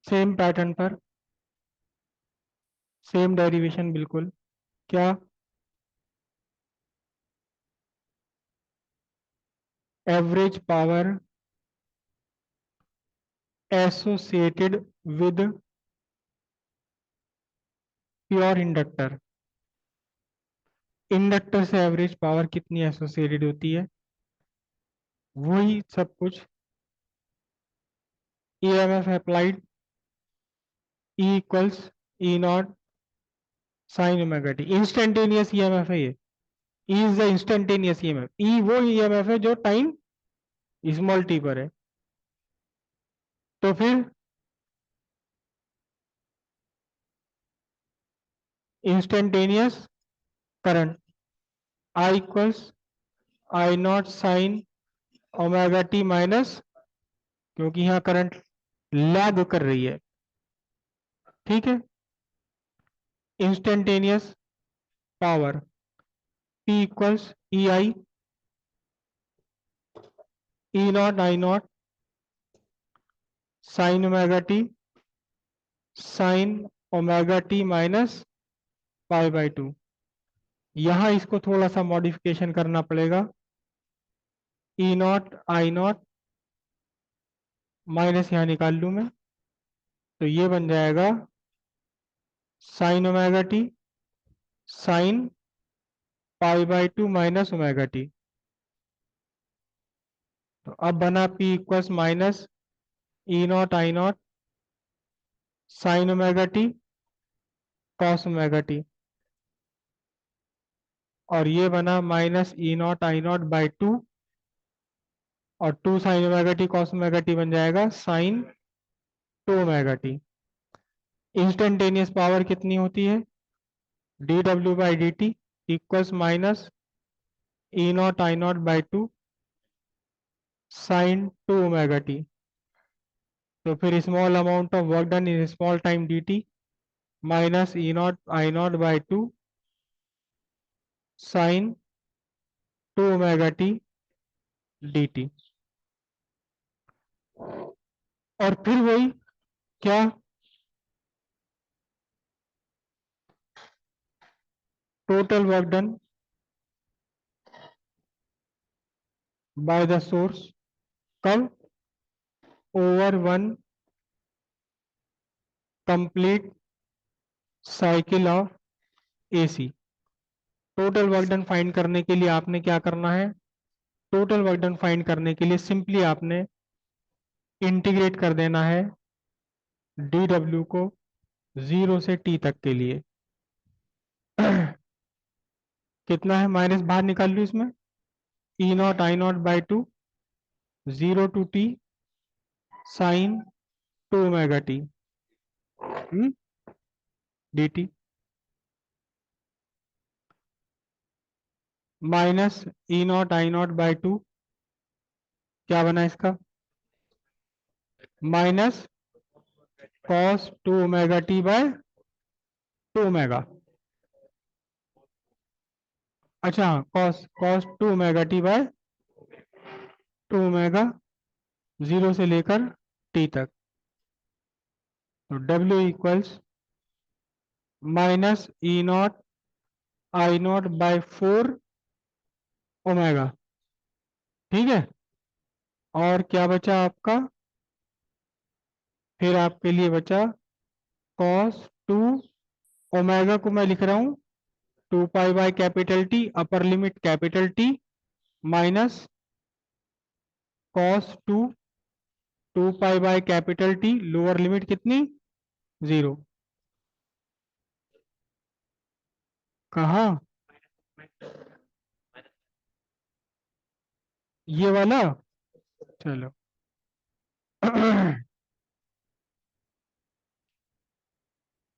Same pattern पर, same derivation बिल्कुल। क्या? Average power associated with pure inductor. Inductor से एवरेज पावर कितनी एसोसिएटेड होती है? वही सब कुछ। EMF applied, E equals E naught sine omega T. Instantaneous EMF है ये। E is the instantaneous EMF. E वो ईएमएफ है जो टाइम स्मॉल टी पर है। तो फिर instantaneous current I equals I naught sine omega T minus, क्योंकि यहाँ करंट लैग कर रही है। ठीक है। Instantaneous power P equals E I E naught I naught sine omega T sign omega T minus pi by two. यहां इसको थोड़ा सा मॉडिफिकेशन करना पड़ेगा। ई नॉट आई नॉट माइनस यहां निकाल लूं मैं, तो ये बन जाएगा sign omega T sine pi by two minus omega T. तो अब बना P equals minus E naught I naught sine omega T cos omega T, और ये बना minus E naught I naught by two, और two sine omega T cos omega T बन जाएगा sine two omega T. Instantaneous power कितनी होती है? D W by D T equals minus E naught I naught by two sine two omega T. तो फिर small amount of work done in small time D T minus E naught I naught by two sine two omega T D T. और फिर वही, क्या? Total work done by the source, कब? Over one complete cycle of AC. Total work done find करने के लिए आपने क्या करना है? टोटल वर्क डन फाइंड करने के लिए सिंपली आपने इंटीग्रेट कर देना है डी डब्ल्यू को 0 से टी तक के लिए। कितना है? माइनस बाहर निकाल लू इसमें, E naught I naught by two 0 two t sine two omega T D T minus E naught I naught by two, क्या बना इसका? Minus cos two omega t by two omega. अच्छा, cos cos two omega t by two omega, 0 से लेकर t तक। तो W equals minus E naught I naught by four omega. ठीक है। और क्या बचा आपका? फिर आपके लिए बचा कॉस टू ओमेगा को मैं लिख रहा हूं 2 pi by capital T upper limit capital T minus cos two 2 pi by capital T lower limit कितनी? 0। कहा? ये वाला? चलो।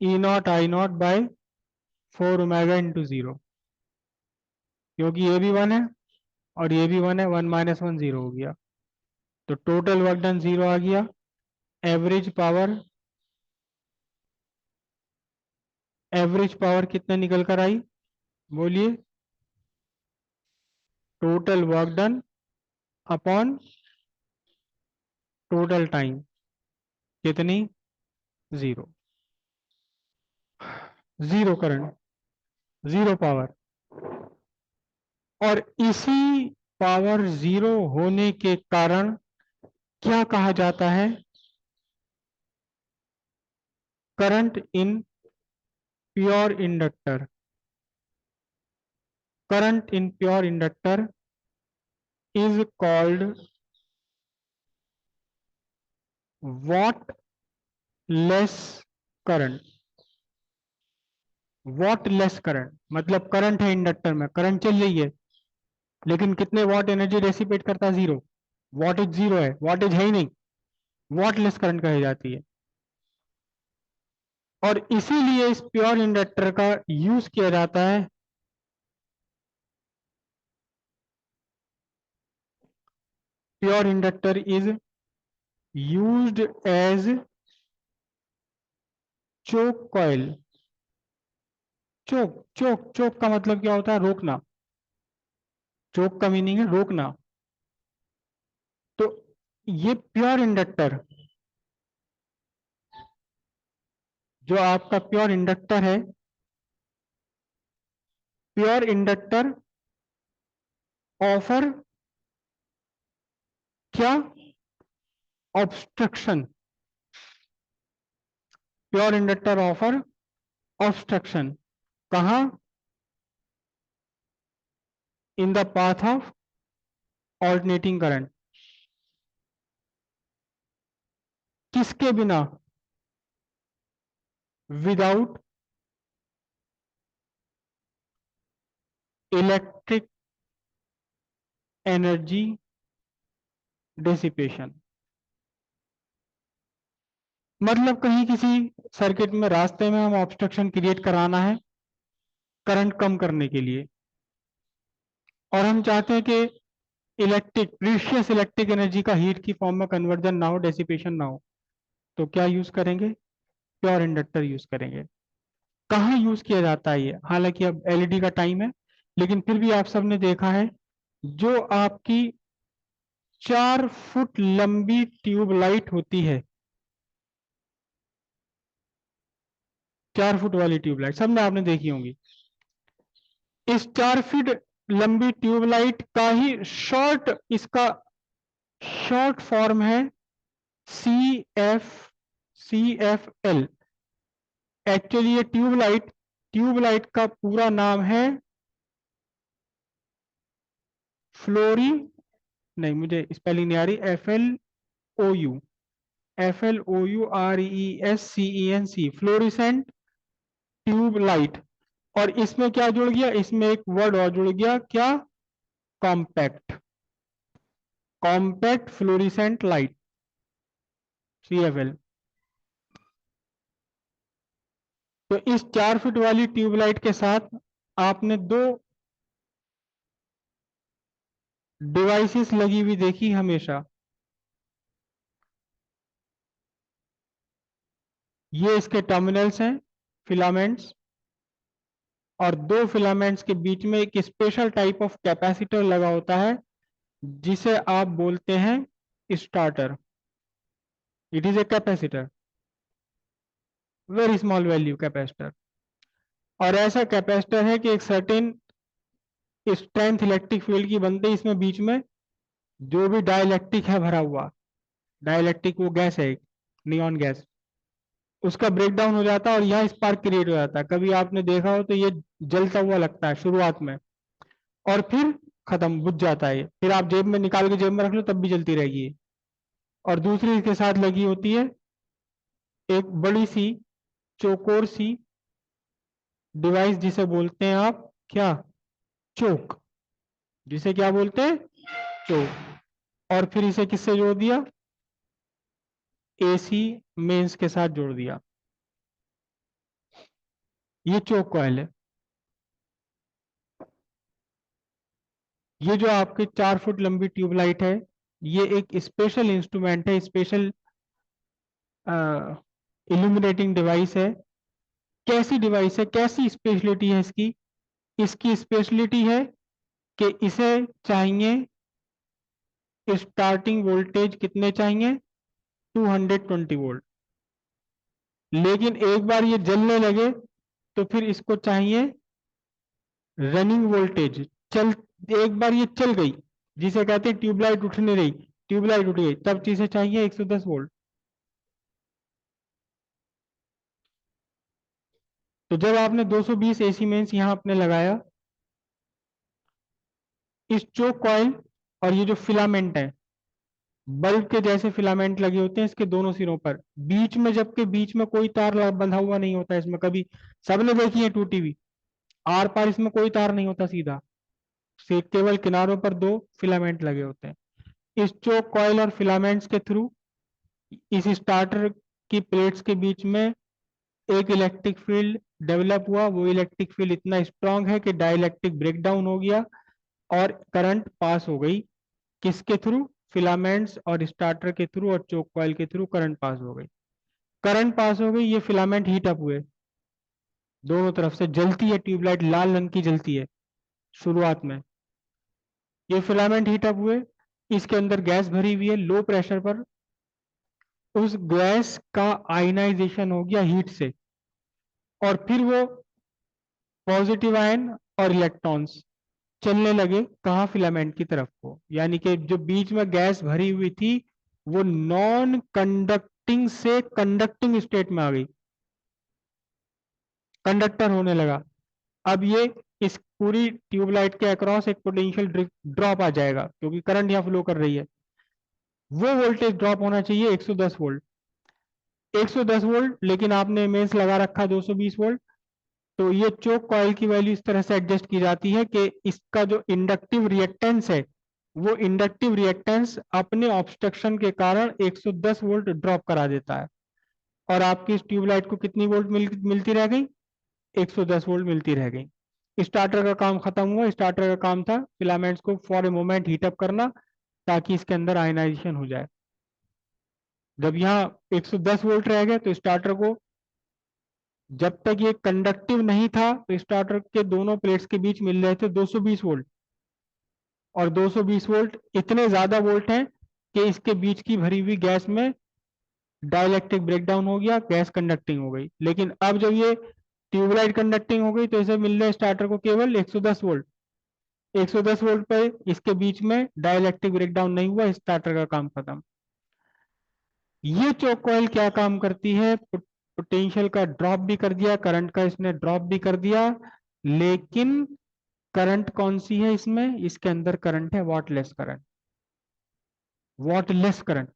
E naught I naught by four omega into 0, क्योंकि ये भी 1 है और ये भी 1 है, 1 माइनस 1 0 हो गया। तो टोटल वर्क डन 0 आ गया। एवरेज पावर, एवरेज पावर कितना निकल कर आई? बोलिए। Total work done upon total time, कितनी? Zero, zero current, zero power. और इसी पावर जीरो होने के कारण क्या कहा जाता है? Current in pure inductor. Current in pure inductor is called what less current. What less current मतलब करंट है इंडक्टर में, करंट चल रही है, लेकिन कितने वॉट एनर्जी डेसिपेट करता है? जीरो। वॉटेज जीरो है, वॉटेज है ही नहीं, वॉट लेस करंट कही जाती है। और इसीलिए इस प्योर इंडक्टर का यूज किया जाता है pure inductor is used as choke coil. Choke, choke, choke का मतलब क्या होता है? रोकना। चोक का मीनिंग है रोकना। तो ये प्योर इंडक्टर, जो आपका प्योर इंडक्टर है, प्योर इंडक्टर ऑफर क्या? Obstruction. Pure inductor offer obstruction. कहां? In the path of alternating current. किसके बिना? Without electric energy dissipation. मतलब कहीं किसी सर्किट में, रास्ते में हम ऑब्स्ट्रक्शन क्रिएट कराना है करंट कम करने के लिए, और हम चाहते हैं कि इलेक्ट्रिक, प्रीशियस इलेक्ट्रिक एनर्जी का हीट की फॉर्म में कन्वर्जन ना हो, डेसिपेशन ना हो, तो क्या यूज करेंगे? प्योर इंडक्टर यूज करेंगे। कहाँ यूज किया जाता है ये? हालांकि अब एलईडी का टाइम है, लेकिन फिर भी आप सबने देखा है, जो आपकी 4 फुट लंबी ट्यूबलाइट होती है, 4 फुट वाली ट्यूबलाइट सबने आपने देखी होंगी। इस 4 फीट लंबी ट्यूबलाइट का ही शॉर्ट, इसका शॉर्ट फॉर्म है CF CFL। एक्चुअली ये ट्यूबलाइट, ट्यूबलाइट का पूरा नाम है फ्लोरी, नहीं मुझे स्पेलिंग नहीं आ रही, FLOURESCENC, फ्लोरिसेंट ट्यूबलाइट। और इसमें क्या जुड़ गया? इसमें एक वर्ड और जुड़ गया, क्या? Compact. Compact fluorescent light, CFL। तो इस 4 फुट वाली ट्यूबलाइट के साथ आपने दो डिवाइसेस लगी हुई देखी हमेशा। ये इसके टर्मिनल्स हैं, फिलामेंट्स, और दो फिलामेंट्स के बीच में एक स्पेशल टाइप ऑफ कैपेसिटर लगा होता है, जिसे आप बोलते हैं starter. It is a capacitor, very small value capacitor. और ऐसा कैपेसिटर है कि एक सर्टेन स्ट्रेंथ इलेक्ट्रिक फील्ड की बनते ही इसमें बीच में जो भी डाइलेक्ट्रिक है भरा हुआ, डाइलेक्ट्रिक वो गैस है, नियॉन गैस, उसका ब्रेकडाउन हो जाता है और यहाँ स्पार्क क्रिएट हो जाता है। कभी आपने देखा हो तो ये जलता हुआ लगता है शुरुआत में, और फिर खत्म, बुझ जाता है। फिर आप जेब में निकाल के जेब में रख लो तब भी जलती रहेगी। और दूसरी इसके साथ लगी होती है एक बड़ी सी चौकोर सी डिवाइस, जिसे बोलते हैं आप क्या? चोक। जिसे क्या बोलते हैं? चोक। और फिर इसे किससे जोड़ दिया? AC मेंस के साथ जोड़ दिया। ये चोक कॉइल है। ये जो आपकी 4 फुट लंबी ट्यूबलाइट है, ये एक स्पेशल इंस्ट्रूमेंट है, स्पेशल इल्यूमिनेटिंग डिवाइस है। कैसी डिवाइस है, कैसी स्पेशलिटी है इसकी? इसकी स्पेशलिटी है कि इसे चाहिए स्टार्टिंग वोल्टेज कितने चाहिए? 220 वोल्ट। लेकिन एक बार ये जलने लगे तो फिर इसको चाहिए रनिंग वोल्टेज। चल एक बार ये चल गई, जिसे कहते हैं ट्यूबलाइट उठ नहीं रही, ट्यूबलाइट उठ गई, तब चीजें चाहिए 110 वोल्ट। तो जब आपने 220 एसी मेंस यहां आपने लगाया, इस चोक कॉइल और ये जो फिलामेंट है, बल्ब के जैसे फिलामेंट लगे होते हैं इसके दोनों सिरों पर, बीच में, जबकि बीच में कोई तार बंधा हुआ नहीं होता इसमें कभी। सबने देखी है टूटी हुई, आर पार इसमें कोई तार नहीं होता सीधा, सिर्फ केवल किनारों पर दो फिलामेंट लगे होते हैं। इस चोक कॉइल और फिलामेंट्स के थ्रू इस स्टार्टर की प्लेट्स के बीच में एक इलेक्ट्रिक फील्ड डेवलप हुआ। वो इलेक्ट्रिक फील्ड इतना स्ट्रांग है कि डाइलेक्ट्रिक ब्रेकडाउन हो गया और करंट पास हो गई। किसके थ्रू? फिलामेंट्स और स्टार्टर के थ्रू और चोक कॉइल के थ्रू करंट पास हो गई। करंट पास हो गई, ये फिलामेंट हीट अप हुए, दोनों तरफ से जलती है ट्यूबलाइट, लाल रंग की जलती है शुरुआत में। ये फिलामेंट हीट अप हुए, इसके अंदर गैस भरी हुई है लो प्रेशर पर, उस गैस का आयनाइजेशन हो गया हीट से, और फिर वो पॉजिटिव आयन और इलेक्ट्रॉन्स चलने लगे कहाँ? फिलामेंट की तरफ को। यानी कि जो बीच में गैस भरी हुई थी वो नॉन कंडक्टिंग से कंडक्टिंग स्टेट में आ गई, कंडक्टर होने लगा। अब ये इस पूरी ट्यूबलाइट के अक्रॉस एक पोटेंशियल ड्रॉप आ जाएगा, क्योंकि करंट यहाँ फ्लो कर रही है। वो वोल्टेज ड्रॉप होना चाहिए 110 वोल्ट, 110 वोल्ट, लेकिन आपने मेंस लगा रखा 220 वोल्ट। तो ये चोक कॉइल की वैल्यू इस तरह से एडजस्ट की जाती है कि इसका जो इंडक्टिव रिएक्टेंस है, वो इंडक्टिव रिएक्टेंस अपने ऑब्स्ट्रक्शन के कारण 110 वोल्ट ड्रॉप करा देता है, और आपकी इस ट्यूबलाइट को कितनी वोल्ट मिलती रह गई? 110 वोल्ट मिलती रह गई। स्टार्टर का काम खत्म हुआ। स्टार्टर का काम था फिलामेंट्स को फॉर ए मोमेंट हीटअप करना, ताकि इसके अंदर आयनाइजेशन हो जाए। जब यहाँ 110 वोल्ट रह गए तो स्टार्टर को, जब तक ये कंडक्टिव नहीं था तो स्टार्टर के दोनों प्लेट्स के बीच मिल रहे थे 220 वोल्ट, और 220 वोल्ट इतने ज्यादा वोल्ट हैं कि इसके बीच की भरी हुई गैस में डाइलेक्ट्रिक ब्रेकडाउन हो गया, गैस कंडक्टिंग हो गई। लेकिन अब जब ये ट्यूबलाइट कंडक्टिंग हो गई तो इसे मिल रहे स्टार्टर को केवल 110 वोल्ट। 110 वोल्ट पर इसके बीच में डाइलेक्ट्रिक ब्रेकडाउन नहीं हुआ, स्टार्टर का काम खत्म। ये चोक कॉइल क्या काम करती है? पोटेंशियल का ड्रॉप भी कर दिया, करंट का इसने ड्रॉप भी कर दिया, लेकिन करंट कौन सी है इसमें? इसके अंदर करंट है wattless current. Wattless current,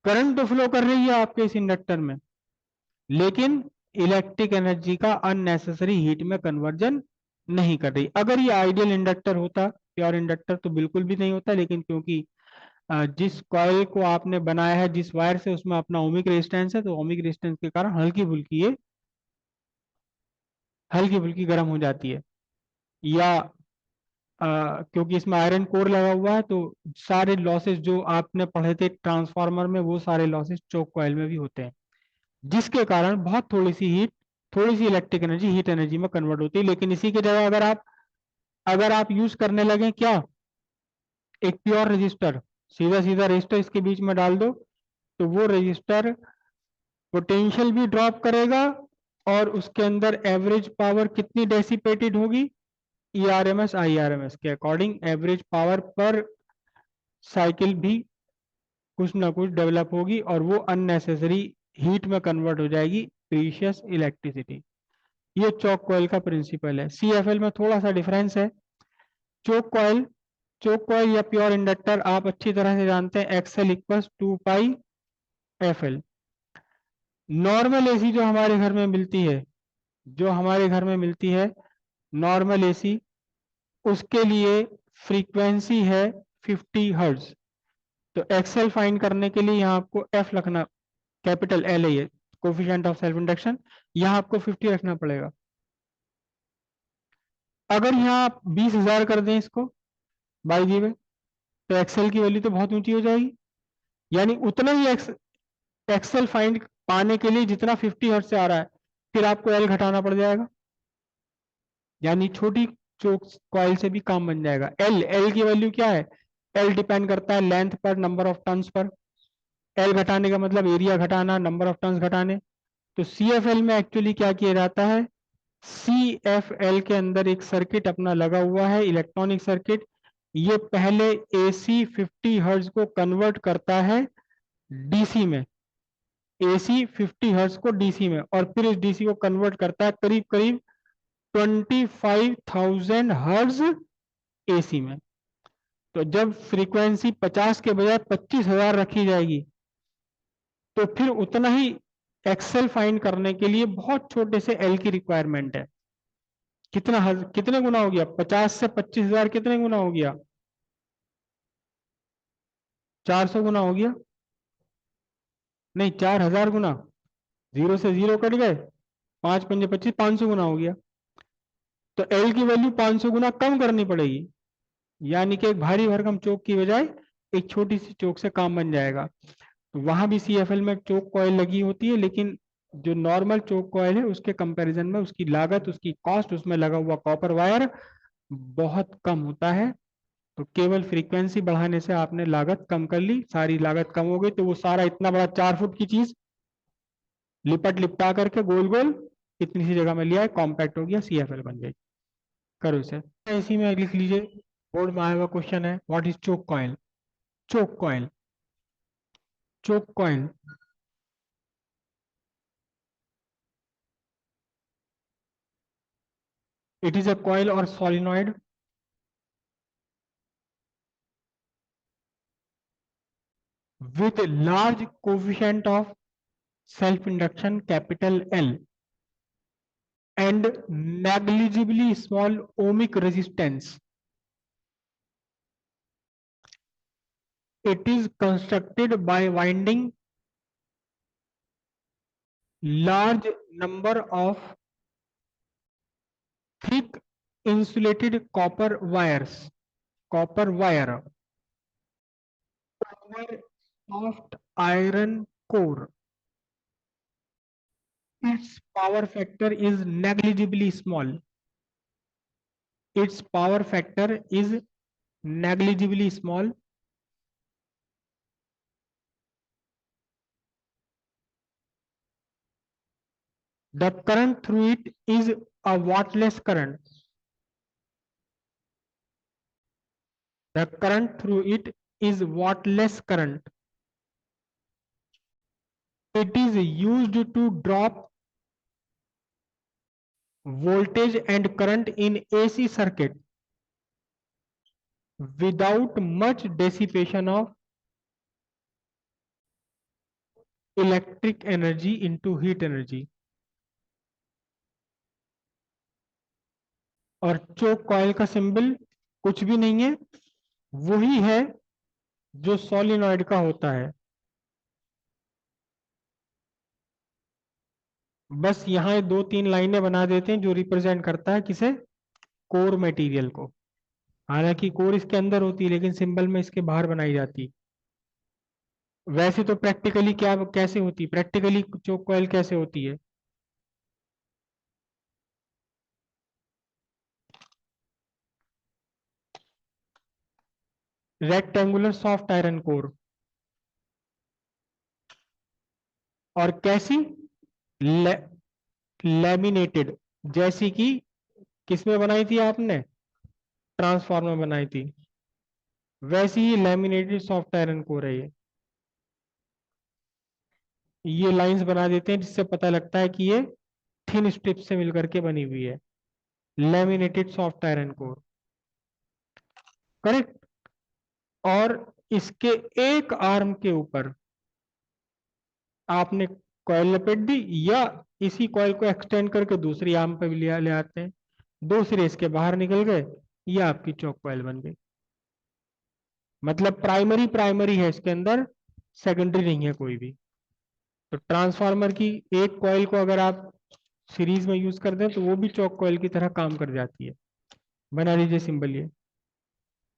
current तो फ्लो कर रही है आपके इस इंडक्टर में, लेकिन इलेक्ट्रिक एनर्जी का अननेसेसरी हीट में कन्वर्जन नहीं कर रही। अगर ये आइडियल इंडक्टर होता, प्योर इंडक्टर, तो बिल्कुल भी नहीं होता, लेकिन क्योंकि जिस कॉइल को आपने बनाया है जिस वायर से, उसमें अपना ओमिक रेजिस्टेंस है, तो ओमिक रेजिस्टेंस के कारण हल्की फुल्की गर्म हो जाती है। या क्योंकि इसमें आयरन कोर लगा हुआ है, तो सारे लॉसेस जो आपने पढ़े थे ट्रांसफार्मर में, वो सारे लॉसेस चोक कॉइल में भी होते हैं, जिसके कारण बहुत थोड़ी सी इलेक्ट्रिक एनर्जी हीट एनर्जी में कन्वर्ट होती है। लेकिन इसी की जगह अगर आप यूज करने लगे क्या? एक प्योर रजिस्टर, सीधा सीधा रजिस्टर इसके बीच में डाल दो, तो वो रजिस्टर पोटेंशियल भी ड्रॉप करेगा, और उसके अंदर एवरेज पावर कितनी डेसिपेटेड होगी? ERMS IRMS के अकॉर्डिंग एवरेज पावर पर साइकिल भी कुछ ना कुछ डेवलप होगी, और वो अननेसेसरी हीट में कन्वर्ट हो जाएगी, प्रीशियस इलेक्ट्रिसिटी। ये चोक कॉइल का प्रिंसिपल है। CFL में थोड़ा सा डिफरेंस है। चोक कॉइल चोक कॉइल या प्योर इंडक्टर आप अच्छी तरह से जानते हैं, XL equal 2πFL। Normal AC जो हमारे घर में मिलती है, नॉर्मल एसी, उसके लिए फ्रीक्वेंसी है 50 हर्ट्ज। तो एक्सएल फाइंड करने के लिए यहाँ आपको एफ रखना, कैपिटल एल है ये, कोफिशिएंट ऑफ सेल्फ इंडक्शन, यहाँ आपको 50 रखना पड़ेगा। अगर यहाँ आप 20,000 कर दें इसको बाई दी वे, तो एक्सएल की वैल्यू तो बहुत ऊंची हो जाएगी। यानी उतना ही एक्सएल फाइंड पाने के लिए जितना 50 हर्ट्ज से आ रहा है, फिर आपको एल घटाना पड़ जाएगा, यानी छोटी चोक कॉइल से भी काम बन जाएगा। एल की वैल्यू क्या है? एल डिपेंड करता है लेंथ पर, number of turns per. L घटाने का मतलब एरिया घटाना, नंबर ऑफ टर्न्स घटाने। तो CFL में एक्चुअली क्या किया जाता है, CFL के अंदर एक सर्किट अपना लगा हुआ है, इलेक्ट्रॉनिक सर्किट। ये पहले AC 50 हर्ट्ज को कन्वर्ट करता है DC में, AC 50 हर्ट्ज को DC में, और फिर इस DC को कन्वर्ट करता है करीब करीब 25,000 हर्ट्ज AC में। तो जब फ्रीक्वेंसी 50 के बजाय 25,000 रखी जाएगी, तो फिर उतना ही एक्सेल फाइंड करने के लिए बहुत छोटे से एल की रिक्वायरमेंट है। कितने गुना हो गया, 50 से 25,000 कितने गुना हो गया, 400 गुना हो गया, नहीं 4,000 गुना, जीरो से जीरो कट गए, 5 पंजे 25, 500 गुना हो गया। तो एल की वैल्यू 500 गुना कम करनी पड़ेगी, यानी कि एक भारी भरकम चोक की बजाय एक छोटी सी चोक से काम बन जाएगा। तो वहां भी CFL में चोक कॉइल लगी होती है, लेकिन जो नॉर्मल चोक कॉइल है उसके कंपैरिजन में उसकी लागत, उसकी कॉस्ट, उसमें लगा हुआ कॉपर वायर बहुत कम होता है। तो केवल फ्रीक्वेंसी बढ़ाने से आपने लागत कम कर ली, सारी लागत कम हो गई, तो वो सारा इतना बड़ा 4 फुट की चीज लिपट लिपटा करके गोल गोल इतनी सी जगह में लिया है, कॉम्पैक्ट हो गया, CFL बन गई। करो इसे, इसी में लिख लीजिए, बोर्ड में आया हुआ क्वेश्चन है, what is choke coil. Choke coil, choke coil it is a coil or solenoid with a large coefficient of self induction capital L and negligibly small ohmic resistance. It is constructed by winding large number of thick insulated copper wires, copper wire over soft iron core. Its power factor is negligibly small. Its power factor is negligibly small. The current through it is a wattless current. The current through it is wattless current. It is used to drop voltage and current in AC circuit without much dissipation of electric energy into heat energy. और चोक coil का symbol कुछ भी नहीं है, वही है जो solenoid का होता है। बस यहां दो तीन लाइनें बना देते हैं जो रिप्रेजेंट करता है किसे, कोर मटेरियल को। हालांकि कोर इसके अंदर होती है, लेकिन सिंबल में इसके बाहर बनाई जाती है। वैसे तो प्रैक्टिकली क्या कैसे होती है, प्रैक्टिकली चोक कॉइल कैसे होती है, रेक्टेंगुलर सॉफ्ट आयरन कोर। और कैसी, ले, लैमिनेटेड, जैसी कि किसमें बनाई थी आपने, ट्रांसफार्मर बनाई थी, वैसी ही लैमिनेटेड सॉफ्ट आयरन कोर है ये लाइंस बना देते हैं जिससे पता लगता है कि ये थिन स्ट्रिप से मिलकर के बनी हुई है, laminated soft iron core. Correct. और इसके एक आर्म के ऊपर आपने कॉइल लपेट दी, या इसी कॉइल को एक्सटेंड करके दूसरी आर्म पे भी ले आते हैं, दो सिरे इसके बाहर निकल गए, ये आपकी चौक कॉइल बन गई। मतलब प्राइमरी प्राइमरी है इसके अंदर, सेकेंडरी नहीं है कोई भी। तो ट्रांसफार्मर की एक कॉइल को अगर आप सीरीज में यूज कर दें तो वो भी चौक कॉइल की तरह काम कर जाती है। बना लीजिए सिंबल ये।